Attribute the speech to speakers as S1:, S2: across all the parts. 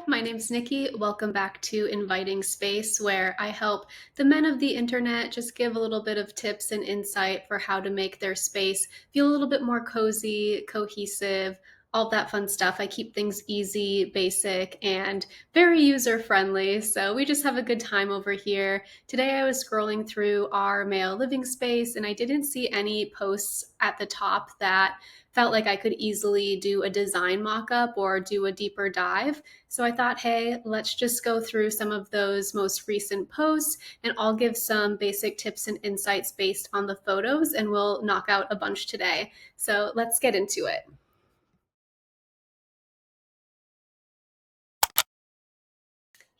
S1: Hi, my name's Nikki. Welcome back to Inviting Space, where I help the men of the internet just give a little bit of tips and insight for how to make their space feel a little bit more cozy, cohesive, all that fun stuff. I keep things easy, basic, and very user friendly. So we just have a good time over here. Today I was scrolling through our Male Living Space and I didn't see any posts at the top that felt like I could easily do a design mock-up or do a deeper dive. So I thought, hey, let's just go through some of those most recent posts and I'll give some basic tips and insights based on the photos and we'll knock out a bunch today. So let's get into it.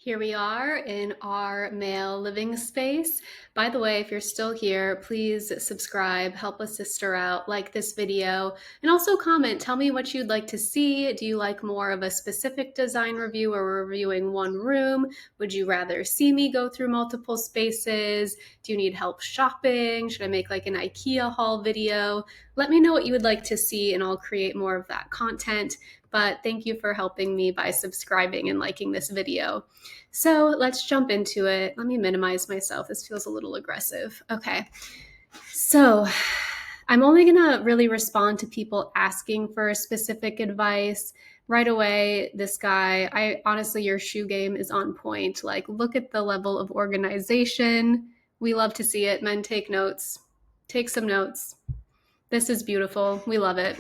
S1: Here we are in our male living space. By the way, if you're still here, please subscribe, help a sister out, like this video, and also comment. Tell me what you'd like to see. Do you like more of a specific design review or reviewing one room? Would you rather see me go through multiple spaces? Do you need help shopping? Should I make like an IKEA haul video? Let me know what you would like to see and I'll create more of that content. But thank you for helping me by subscribing and liking this video. So let's jump into it. Let me minimize myself. This feels a little aggressive. Okay. So I'm only going to really respond to people asking for specific advice. Right away, this guy, honestly, your shoe game is on point. Like, look at the level of organization. We love to see it. Men, take notes. Take some notes. This is beautiful. We love it.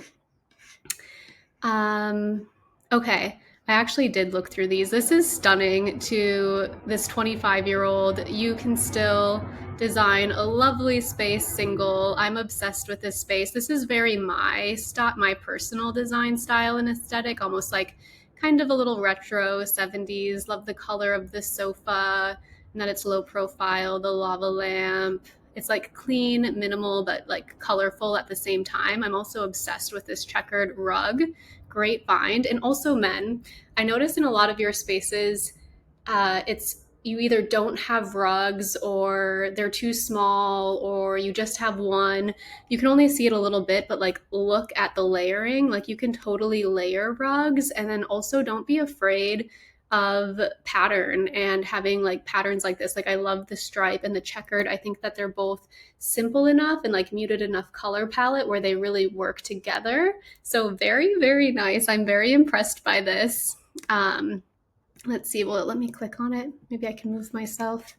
S1: Okay. I actually did look through these. This is stunning to this 25-year-old. You can still design a lovely space single. I'm obsessed with this space. This is very my personal design style and aesthetic, almost like kind of a little retro 70s. Love the color of the sofa and that it's low profile, the lava lamp. It's like clean, minimal, but like colorful at the same time. I'm also obsessed with this checkered rug. Great find. And also men. I notice in a lot of your spaces, it's you either don't have rugs or they're too small or you just have one. You can only see it a little bit, but like look at the layering. Like you can totally layer rugs, and then also don't be afraid of pattern and having like patterns like this. Like I love the stripe and the checkered. I think that they're both simple enough and like muted enough color palette where they really work together. So very, very nice. I'm very impressed by this. Let's see. Well, let me click on it. Maybe I can move myself.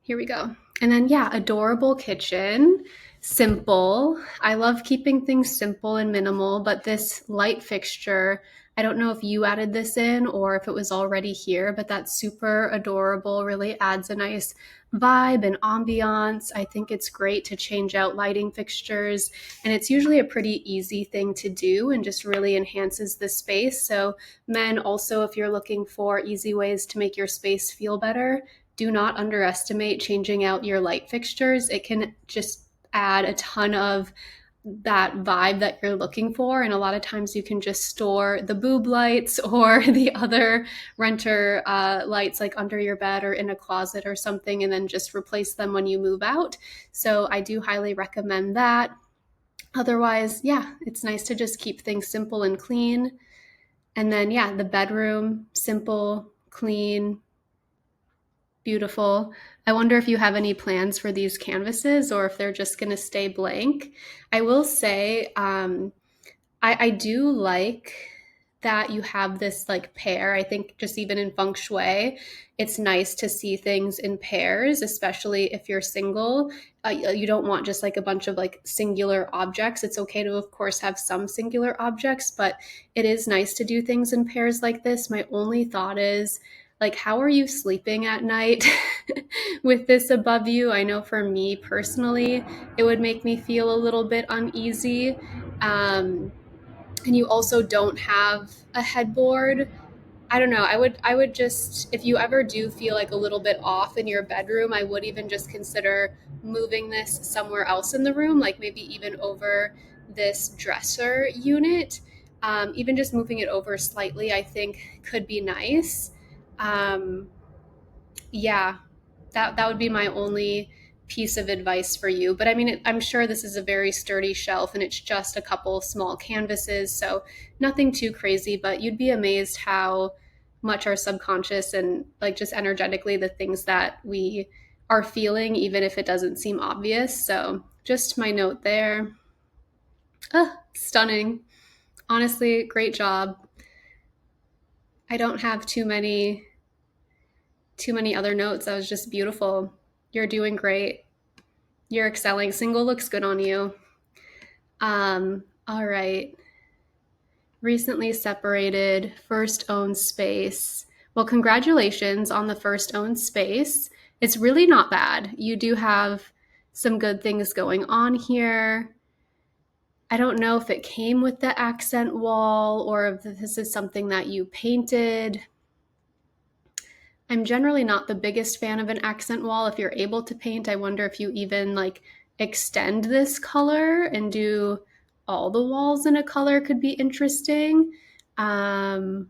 S1: Here we go. And then, yeah, adorable kitchen. Simple. I love keeping things simple and minimal, but this light fixture, I don't know if you added this in or if it was already here, but that's super adorable. Really adds a nice vibe and ambiance. I think it's great to change out lighting fixtures, and it's usually a pretty easy thing to do and just really enhances the space. So men, also, if you're looking for easy ways to make your space feel better, do not underestimate changing out your light fixtures. It can just add a ton of that vibe that you're looking for. And a lot of times you can just store the boob lights or the other renter lights like under your bed or in a closet or something, and then just replace them when you move out. So I do highly recommend that. Otherwise, yeah, it's nice to just keep things simple and clean. And then, yeah, the bedroom, simple, clean, beautiful. I wonder if you have any plans for these canvases or if they're just going to stay blank. I will say, I do like that you have this like pair. I think just even in feng shui, it's nice to see things in pairs, especially if you're single. You don't want just like a bunch of like singular objects. It's okay to, of course, have some singular objects, but it is nice to do things in pairs like this. My only thought is, like, how are you sleeping at night with this above you? I know for me personally, it would make me feel a little bit uneasy. And you also don't have a headboard. I don't know. I would just, if you ever do feel like a little bit off in your bedroom, I would even just consider moving this somewhere else in the room, like maybe even over this dresser unit. Even just moving it over slightly, I think could be nice. Um, yeah, that would be my only piece of advice for you. But I mean, I'm sure this is a very sturdy shelf and it's just a couple small canvases, so nothing too crazy, but you'd be amazed how much our subconscious and like just energetically the things that we are feeling, even if it doesn't seem obvious. So just my note there. Stunning. Honestly, great job. I don't have too many other notes. That was just beautiful. You're doing great. You're excelling. Single looks good on you. All right. Recently separated, first owned space. Well, congratulations on the first owned space. It's really not bad. You do have some good things going on here. I don't know if it came with the accent wall or if this is something that you painted. I'm generally not the biggest fan of an accent wall. If you're able to paint, I wonder if you even like extend this color and do all the walls in a color could be interesting. Um,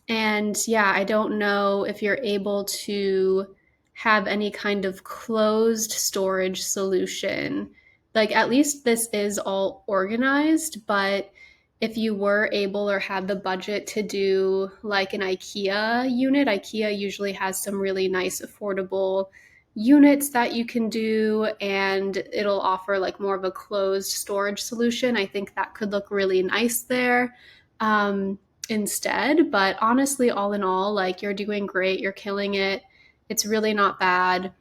S1: and yeah, I don't know if you're able to have any kind of closed storage solution. Like, at least this is all organized, but if you were able or had the budget to do like an IKEA unit, IKEA usually has some really nice, affordable units that you can do, and it'll offer like more of a closed storage solution. I think that could look really nice there. Instead. But honestly, all in all, like you're doing great. You're killing it. It's really not bad.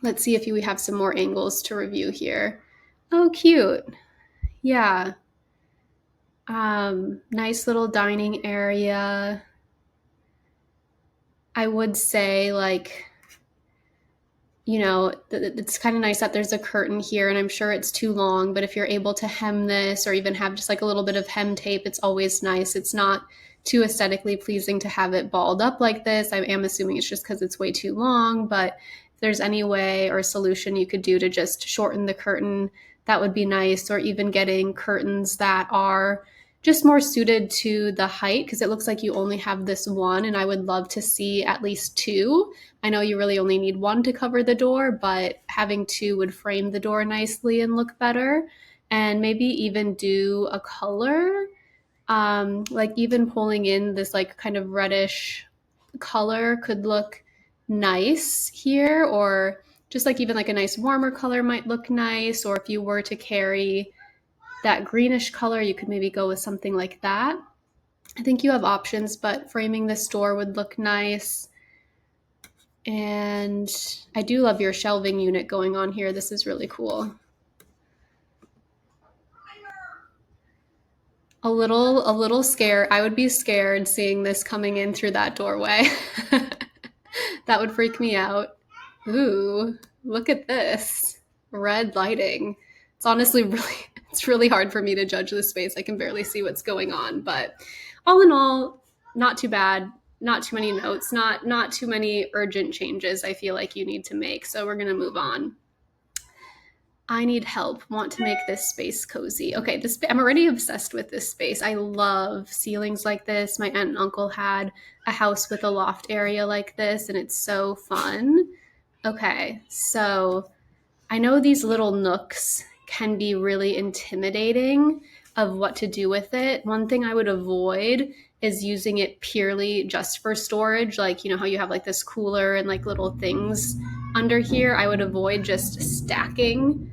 S1: Let's see if we have some more angles to review here. Oh, cute. Yeah. Nice little dining area. I would say like, it's kind of nice that there's a curtain here, and I'm sure it's too long, but if you're able to hem this or even have just like a little bit of hem tape, it's always nice. It's not too aesthetically pleasing to have it balled up like this. I am assuming it's just because it's way too long, but if there's any way or a solution you could do to just shorten the curtain, that would be nice, or even getting curtains that are just more suited to the height, because it looks like you only have this one, and I would love to see at least two. I know you really only need one to cover the door, but having two would frame the door nicely and look better. And maybe even do a color, like even pulling in this like kind of reddish color could look nice here, or just like even like a nice warmer color might look nice. Or if you were to carry that greenish color, you could maybe go with something like that. I think you have options, but framing this door would look nice. And I do love your shelving unit going on here. This is really cool. A little scared. I would be scared seeing this coming in through that doorway. That would freak me out. Ooh, look at this. Red lighting. It's honestly it's really hard for me to judge this space. I can barely see what's going on, but all in all, not too bad. Not too many notes, not too many urgent changes I feel like you need to make. So we're gonna move on. I need help. Want to make this space cozy. Okay, I'm already obsessed with this space. I love ceilings like this. My aunt and uncle had a house with a loft area like this, and it's so fun. Okay, so I know these little nooks can be really intimidating of what to do with it. One thing I would avoid is using it purely just for storage. Like, you know how you have like this cooler and like little things under here? I would avoid just stacking,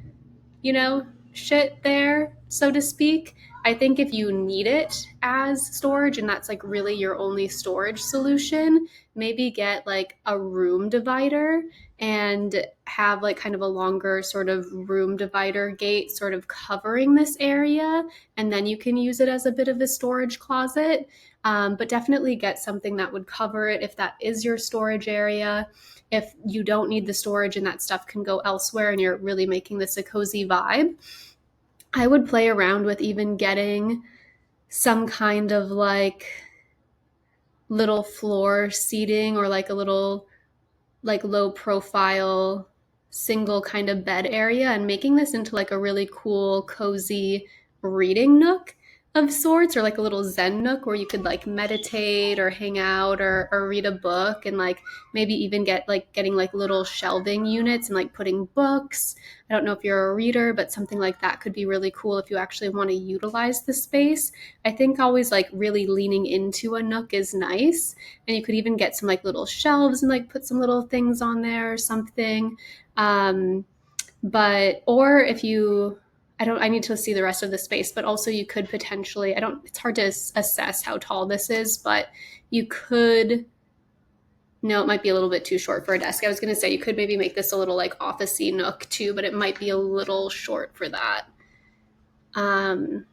S1: shit there, so to speak. I think if you need it as storage and that's like really your only storage solution, maybe get like a room divider and have like kind of a longer sort of room divider gate sort of covering this area. And then you can use it as a bit of a storage closet. But definitely get something that would cover it if that is your storage area. If you don't need the storage and that stuff can go elsewhere and you're really making this a cozy vibe, I would play around with even getting some kind of like little floor seating, or like a little like low profile single kind of bed area, and making this into like a really cool, cozy reading nook. of sorts, or like a little zen nook where you could like meditate or hang out, or read a book, and like maybe even getting like little shelving units and like putting books. I don't know if you're a reader, but something like that could be really cool if you actually want to utilize the space. I think always like really leaning into a nook is nice, and you could even get some like little shelves and like put some little things on there or something. But or if you I need to see the rest of the space, but also you could potentially, it's hard to assess how tall this is, but you could, no, it might be a little bit too short for a desk. I was going to say you could maybe make this a little like office-y nook too, but it might be a little short for that. And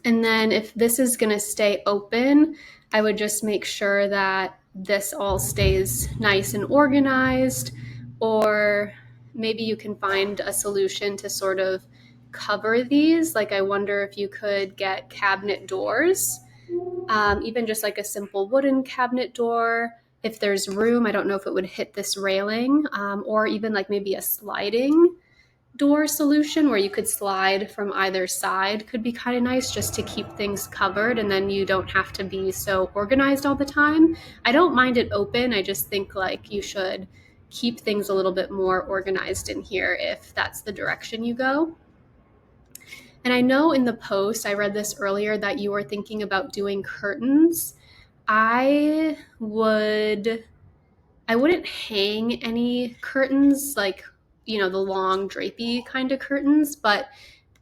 S1: then if this is going to stay open, I would just make sure that this all stays nice and organized, or maybe you can find a solution to sort of cover these. Like I wonder if you could get cabinet doors, even just like a simple wooden cabinet door. If there's room, I don't know if it would hit this railing, or even like maybe a sliding door solution where you could slide from either side could be kind of nice, just to keep things covered, and then you don't have to be so organized all the time. I don't mind it open. I just think like you should keep things a little bit more organized in here if that's the direction you go. And I know in the post, I read this earlier, that you were thinking about doing curtains. I would I wouldn't hang any curtains, like, the long drapey kind of curtains, but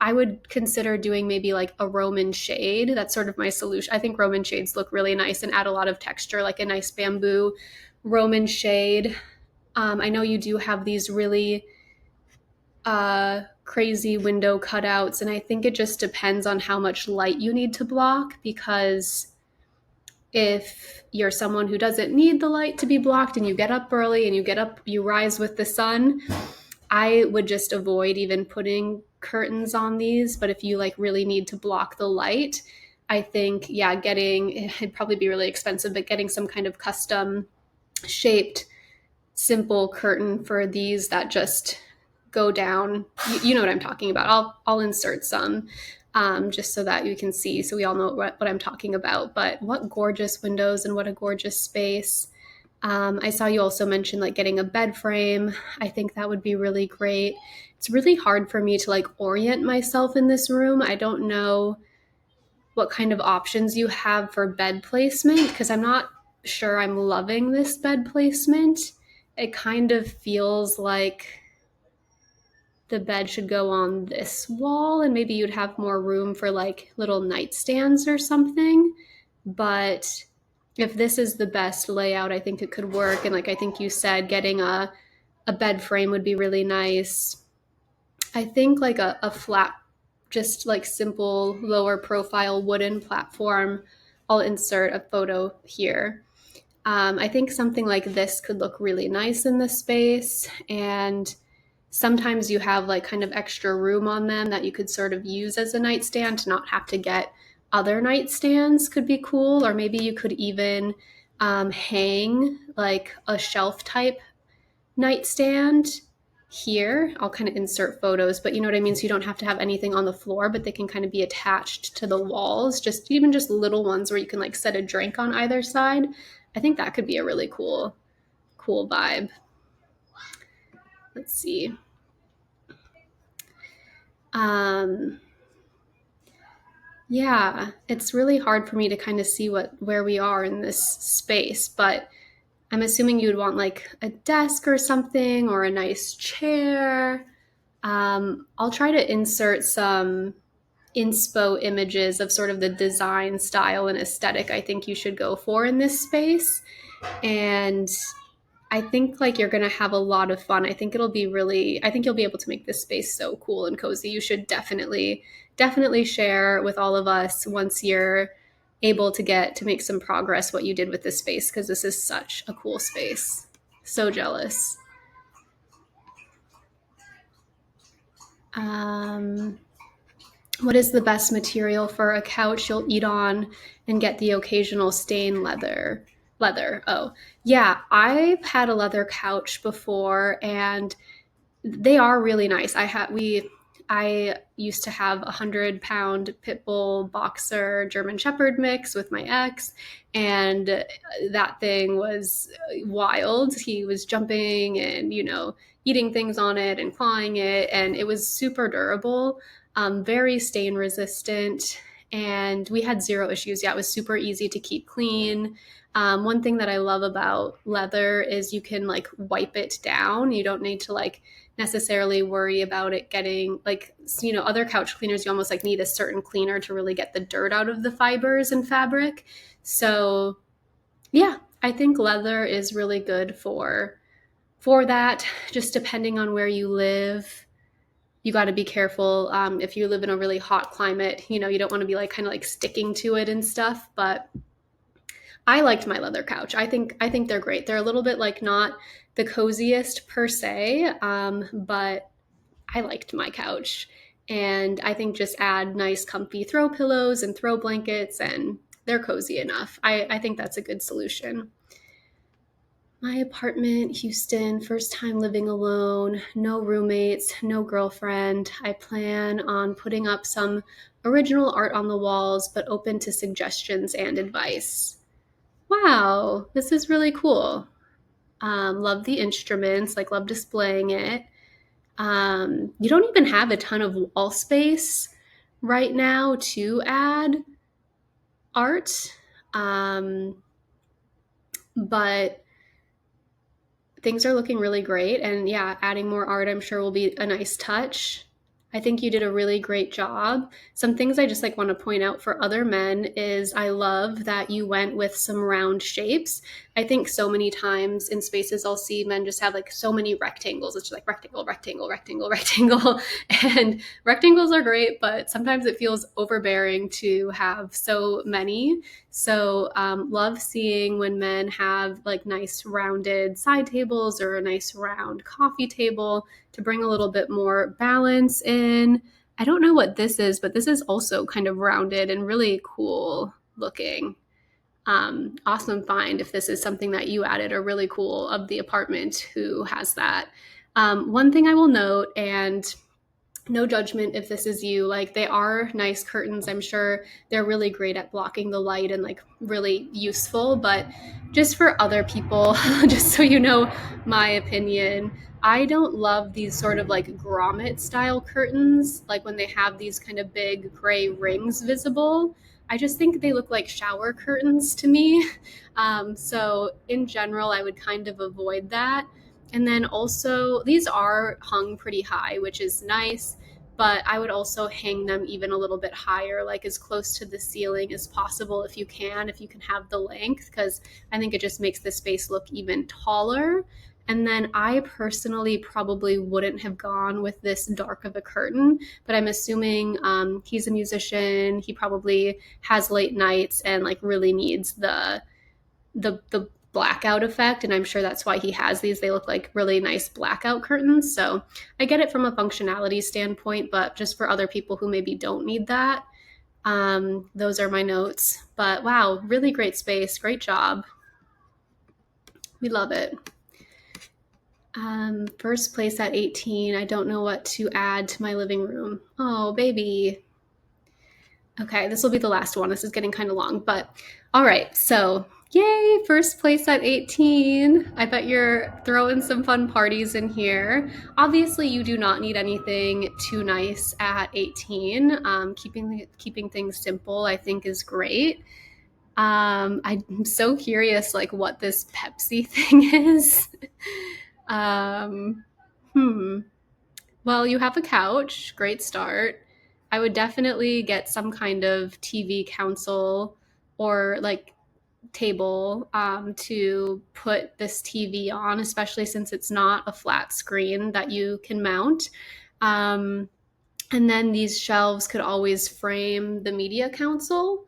S1: I would consider doing maybe like a Roman shade. That's sort of my solution. I think Roman shades look really nice and add a lot of texture, like a nice bamboo Roman shade. I know you do have these really crazy window cutouts, and I think it just depends on how much light you need to block, because if you're someone who doesn't need the light to be blocked and you get up early and you rise with the sun, I would just avoid even putting curtains on these. But if you like really need to block the light, I think, yeah, it'd probably be really expensive, but getting some kind of custom shaped simple curtain for these that just go down. You know what I'm talking about. I'll insert some, just so that you can see, so we all know what I'm talking about. But what gorgeous windows and what a gorgeous space. I saw you also mention like getting a bed frame. I think that would be really great. It's really hard for me to like orient myself in this room. I don't know what kind of options you have for bed placement, because I'm not sure I'm loving this bed placement. It kind of feels like the bed should go on this wall, and maybe you'd have more room for like little nightstands or something. But if this is the best layout, I think it could work. And like I think you said, getting a bed frame would be really nice. I think like a flat, just like simple lower profile wooden platform. I'll insert a photo here. I think something like this could look really nice in this space. And sometimes you have like kind of extra room on them that you could sort of use as a nightstand to not have to get other nightstands, could be cool. Or maybe you could even hang like a shelf type nightstand here. I'll kind of insert photos, but you know what I mean? So you don't have to have anything on the floor, but they can kind of be attached to the walls, just little ones where you can like set a drink on either side. I think that could be a really cool vibe. Let's see. Yeah, it's really hard for me to kind of see where we are in this space, but I'm assuming you'd want like a desk or something, or a nice chair. I'll try to insert some inspo images of sort of the design style and aesthetic I think you should go for in this space. And I think like you're going to have a lot of fun. I think you'll be able to make this space so cool and cozy. You should definitely share with all of us once you're able to make some progress what you did with this space, because this is such a cool space. So jealous. What is the best material for a couch you'll eat on and get the occasional stain? Leather. Oh, yeah. I've had a leather couch before, and they are really nice. I used to have 100-pound pit bull boxer German Shepherd mix with my ex, and that thing was wild. He was jumping and, eating things on it and clawing it, and it was super durable, very stain resistant, and we had zero issues. Yeah, it was super easy to keep clean. One thing that I love about leather is you can like wipe it down. You don't need to like necessarily worry about it getting like, other couch cleaners, you almost like need a certain cleaner to really get the dirt out of the fibers and fabric. So yeah, I think leather is really good for that, just depending on where you live. You got to be careful. If you live in a really hot climate, you don't want to be like kind of like sticking to it and stuff, but I liked my leather couch. I think they're great. They're a little bit like not the coziest per se, but I liked my couch. And I think just add nice comfy throw pillows and throw blankets and they're cozy enough. I think that's a good solution. My apartment, Houston, first time living alone, no roommates, no girlfriend. I plan on putting up some original art on the walls, but open to suggestions and advice. Wow, this is really cool. Love the instruments, like love displaying it. You don't even have a ton of wall space right now to add art, but things are looking really great. And yeah, adding more art, I'm sure will be a nice touch. I think you did a really great job. Some things I just like want to point out for other men is I love that you went with some round shapes. I think so many times in spaces I'll see men just have like so many rectangles. It's just like rectangle, rectangle, rectangle, rectangle. And rectangles are great, but sometimes it feels overbearing to have so many. So love seeing when men have like nice rounded side tables or a nice round coffee table to bring a little bit more balance in. I don't know what this is, but this is also kind of rounded and really cool looking. Awesome find if this is something that you added or really cool of the apartment who has that. One thing I will note, and no judgment if this is you, like they are nice curtains. I'm sure they're really great at blocking the light and like really useful, but just for other people, just so you know my opinion, I don't love these sort of like grommet style curtains, like when they have these kind of big gray rings visible. I just think they look like shower curtains to me. So in general, I would kind of avoid that. And then also, these are hung pretty high, which is nice, but I would also hang them even a little bit higher, like as close to the ceiling as possible if you can have the length, because I think it just makes the space look even taller. And then I personally probably wouldn't have gone with this dark of a curtain, but I'm assuming he's a musician. He probably has late nights and like really needs the blackout effect, and I'm sure that's why he has these. They look like really nice blackout curtains. So I get it from a functionality standpoint, but just for other people who maybe don't need that, those are my notes. But wow, really great space. Great job. We love it. First place at 18. I don't know what to add to my living room. Oh, baby. Okay, this will be the last one. This is getting kind of long, but all right. So, yay, first place at 18. I bet you're throwing some fun parties in here. Obviously, you do not need anything too nice at 18. Keeping things simple, I think, is great. I'm so curious, like, what this Pepsi thing is. um, hmm. Well, you have a couch. Great start. I would definitely get some kind of TV console or like table to put this TV on, especially since it's not a flat screen that you can mount. Um, and then these shelves could always frame the media console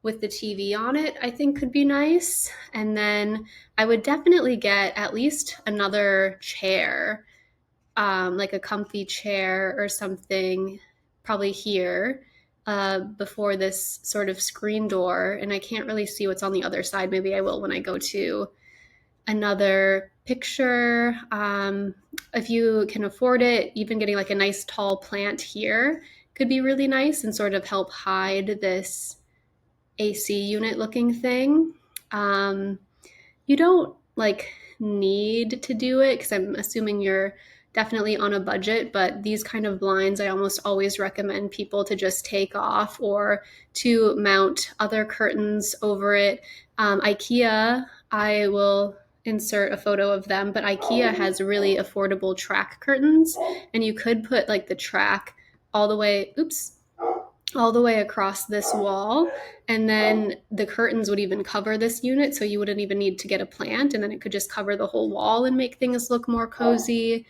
S1: with the TV on it, I think could be nice. And then I would definitely get at least another chair, like a comfy chair or something, probably here, before this sort of screen door. And I can't really see what's on the other side. Maybe I will when I go to another picture. If you can afford it, even getting like a nice tall plant here could be really nice and sort of help hide this AC unit looking thing. You don't like need to do it because I'm assuming you're definitely on a budget, but these kind of blinds I almost always recommend people to just take off or to mount other curtains over it. IKEA, I will insert a photo of them, but IKEA has really affordable track curtains, and you could put like the track all the way, all the way across this wall, and then the curtains would even cover this unit, so you wouldn't even need to get a plant, and then it could just cover the whole wall and make things look more cozy.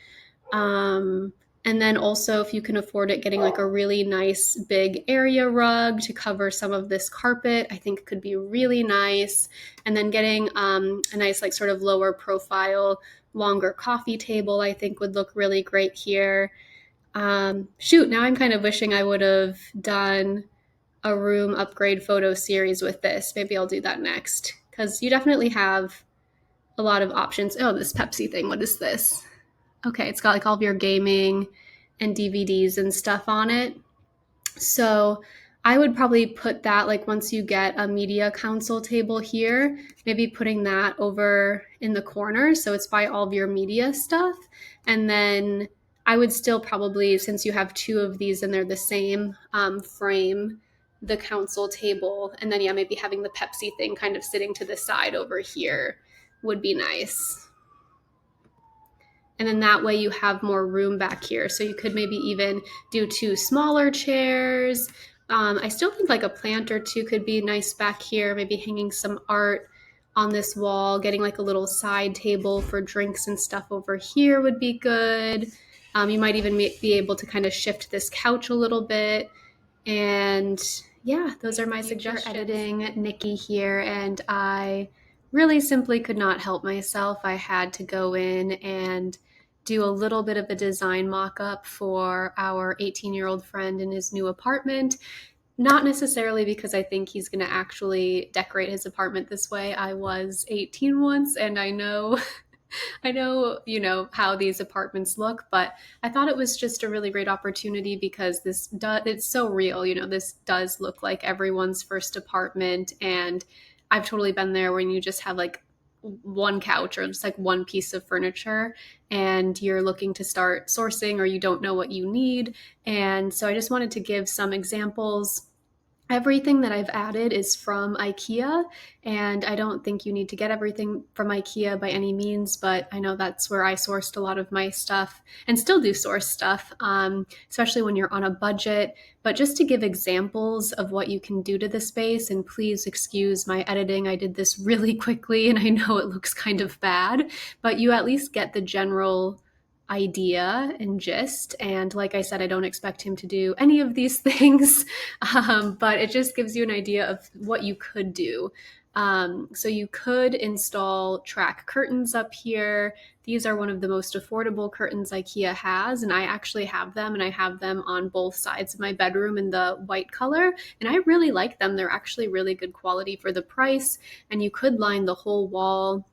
S1: um, and then also, if you can afford it, getting like a really nice big area rug to cover some of this carpet, I think could be really nice. And then getting a nice like sort of lower profile longer coffee table I think would look really great here. Shoot, now I'm kind of wishing I would have done a room upgrade photo series with this. Maybe I'll do that next because you definitely have a lot of options. Oh, this Pepsi thing, what is this? Okay, it's got like all of your gaming and DVDs and stuff on it. So I would probably put that like once you get a media console table here, maybe putting that over in the corner so it's by all of your media stuff. And then I would still probably, since you have two of these and they're the same frame, the console table, and then yeah, maybe having the Pepsi thing kind of sitting to the side over here would be nice. And then that way you have more room back here. So you could maybe even do two smaller chairs. I still think like a plant or two could be nice back here, maybe hanging some art on this wall, getting like a little side table for drinks and stuff over here would be good. You might even be able to kind of shift this couch a little bit. And yeah, those are my suggestions. Editing Nikki here, and I really simply could not help myself. I had to go in and do a little bit of a design mock-up for our 18-year-old friend in his new apartment. Not necessarily because I think he's going to actually decorate his apartment this way. I was 18 once, and I know I know, how these apartments look, but I thought it was just a really great opportunity because it's so real. This does look like everyone's first apartment, and I've totally been there when you just have like one couch or just like one piece of furniture and you're looking to start sourcing or you don't know what you need. And so I just wanted to give some examples. Everything that I've added is from IKEA, and I don't think you need to get everything from IKEA by any means, but I know that's where I sourced a lot of my stuff and still do source stuff, especially when you're on a budget. But just to give examples of what you can do to the space, and please excuse my editing, I did this really quickly and I know it looks kind of bad, but you at least get the general idea and gist. And like I said, I don't expect him to do any of these things, but it just gives you an idea of what you could do. So you could install track curtains up here. These are one of the most affordable curtains IKEA has, and I actually have them, and I have them on both sides of my bedroom in the white color, and I really like them. They're actually really good quality for the price, and you could line the whole wall.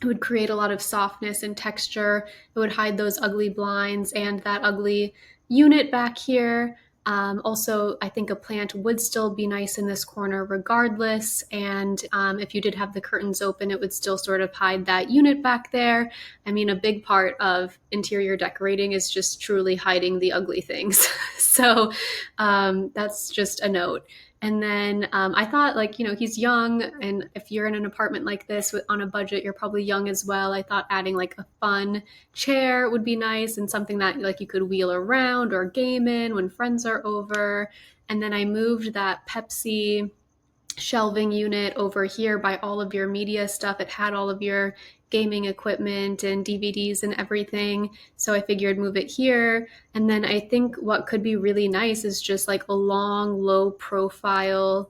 S1: It would create a lot of softness and texture. It would hide those ugly blinds and that ugly unit back here. Also, I think a plant would still be nice in this corner regardless. And if you did have the curtains open, it would still sort of hide that unit back there. I mean, a big part of interior decorating is just truly hiding the ugly things. So that's just a note. And then I thought, like, he's young, and if you're in an apartment like this on a budget, you're probably young as well. I thought adding like a fun chair would be nice and something that like you could wheel around or game in when friends are over. And then I moved that Pepsi shelving unit over here by all of your media stuff. It had all of your gaming equipment and DVDs and everything. So I figured move it here. And then I think what could be really nice is just like a long, low profile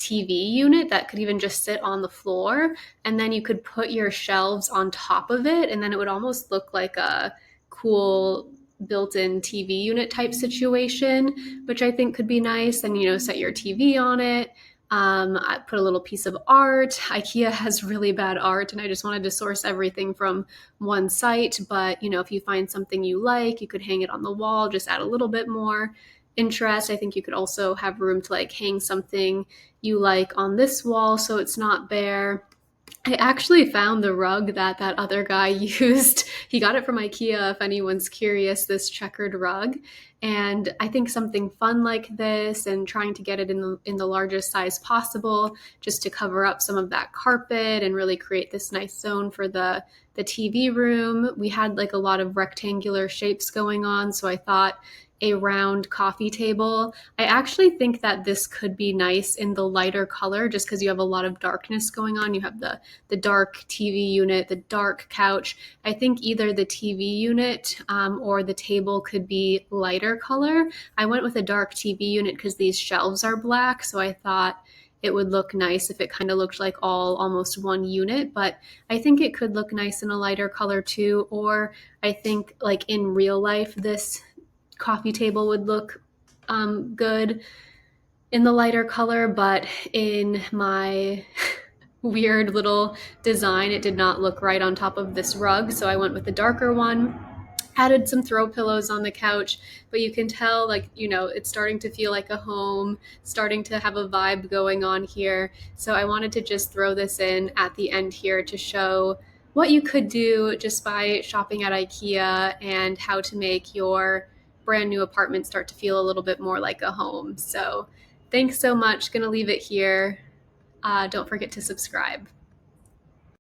S1: TV unit that could even just sit on the floor. And then you could put your shelves on top of it. And then it would almost look like a cool built-in TV unit type situation, which I think could be nice. And, set your TV on it. I put a little piece of art. IKEA has really bad art, and I just wanted to source everything from one site. But if you find something you like, you could hang it on the wall, just add a little bit more interest. I think you could also have room to like hang something you like on this wall so it's not bare. I actually found the rug that that other guy used. He got it from IKEA, if anyone's curious, this checkered rug. And I think something fun like this and trying to get it in the largest size possible just to cover up some of that carpet and really create this nice zone for the TV room. We had like a lot of rectangular shapes going on, so I thought a round coffee table. I actually think that this could be nice in the lighter color just because you have a lot of darkness going on. You have the dark TV unit, the dark couch. I think either the TV unit or the table could be lighter color. I went with a dark TV unit because these shelves are black, so I thought it would look nice if it kind of looked like all almost one unit, but I think it could look nice in a lighter color too. Or I think like in real life, this coffee table would look good in the lighter color, but in my weird little design, it did not look right on top of this rug, so I went with the darker one. Added some throw pillows on the couch, but you can tell, like, it's starting to feel like a home, starting to have a vibe going on here. So I wanted to just throw this in at the end here to show what you could do just by shopping at IKEA and how to make your brand new apartment start to feel a little bit more like a home. So thanks so much. Gonna leave it here. Don't forget to subscribe.